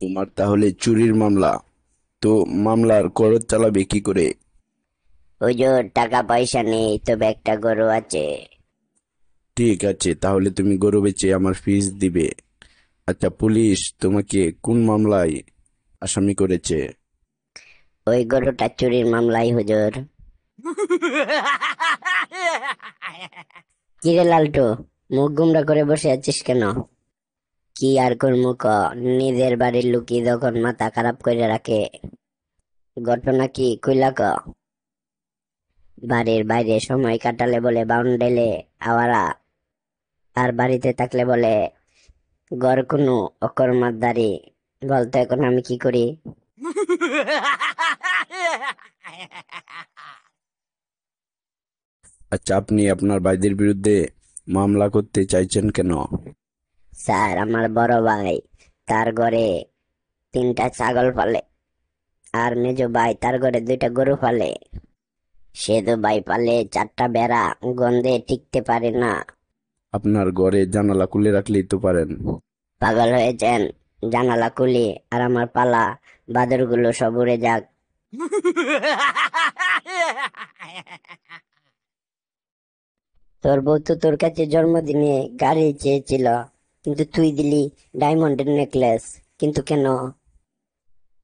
তোমার তাহলে চুরির মামলা। তো মামলার খরচ চালাবে কি করে? হুজুর, টাকা পয়সা নেই, তবে একটা গরু আছে। ঠিক আছে, তাহলে তুমি গরু বেচে আমার ফিস দিবে। আচ্ছা, পুলিশ তোমাকে কোন মামলায় আসামি করেছে? ওই গরুটা চুরির মামলায় হুজুর। কিরে লালটু, মুখ গুমরা করে বসে আছিস কেন? কি আর করমু ক, নিজের বাড়ির লুকি যখন মাথা খারাপ করে রাখে। ঘটনা কি কইলা ক। বাড়ির বাইরে সময় কাটালে বলে বাউন্ডেলে আওয়ারা, আর বাড়িতে থাকলে বলে গড় কোনো অকর্মার দাড়ি। বলতো এখন আমি কি করি? আচ্ছা, আপনি আপনার ভাইদের বিরুদ্ধে মামলা করতে চাইছেন কেন? স্যার, আমার বড় ভাই তার ঘরে তিনটা ছাগল পালে, আর মেজো ভাই তার ঘরে দুইটা গরু পালে। সেদু ভাই পালে চারটা বেড়া, গন্ধে টিকতে পারে না। আপনার ঘরে জানালা খুলে রাখলেই তো পারেন। পাগল হয়েছেন? জানালা খুলি আর আমার পালা বাদরগুলো সব উড়ে যাক। তোর বউ তো তোর কাছে জন্মদিনে গাড়ি চেয়েছিল, কিন্তু তুই দিলি ডায়মন্ডের নেকলেস। কিন্তু কেন?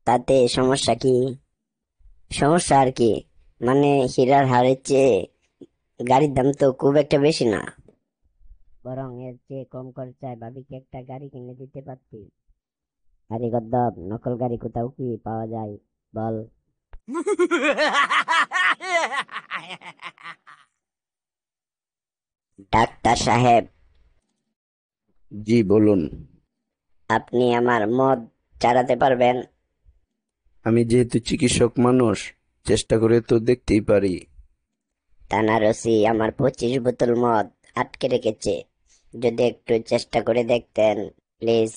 তাতে সমস্যা কি? সমস্যা আর কি, মানে হীরার হারের চেয়ে গাড়ির দাম তো খুব একটা বেশি না। বরং এর চেয়ে কম খরচায় ভাবিকে একটা গাড়ি কিনে দিতে পারতি। আরে গদ্দপ, নকল গাড়ি কোথাও কি পাওয়া যায় বল? ডাক্তার সাহেব, জি বলুন। আপনি আমার মদ চালাতে পারবেন? আমি যেহেতু চিকিৎসক মানুষ, চেষ্টা করে তো দেখতেই পারি। তানারসি আমার 25 বোতল মদ আটকে রেখেছে, যদি একটু চেষ্টা করে দেখতেন প্লিজ।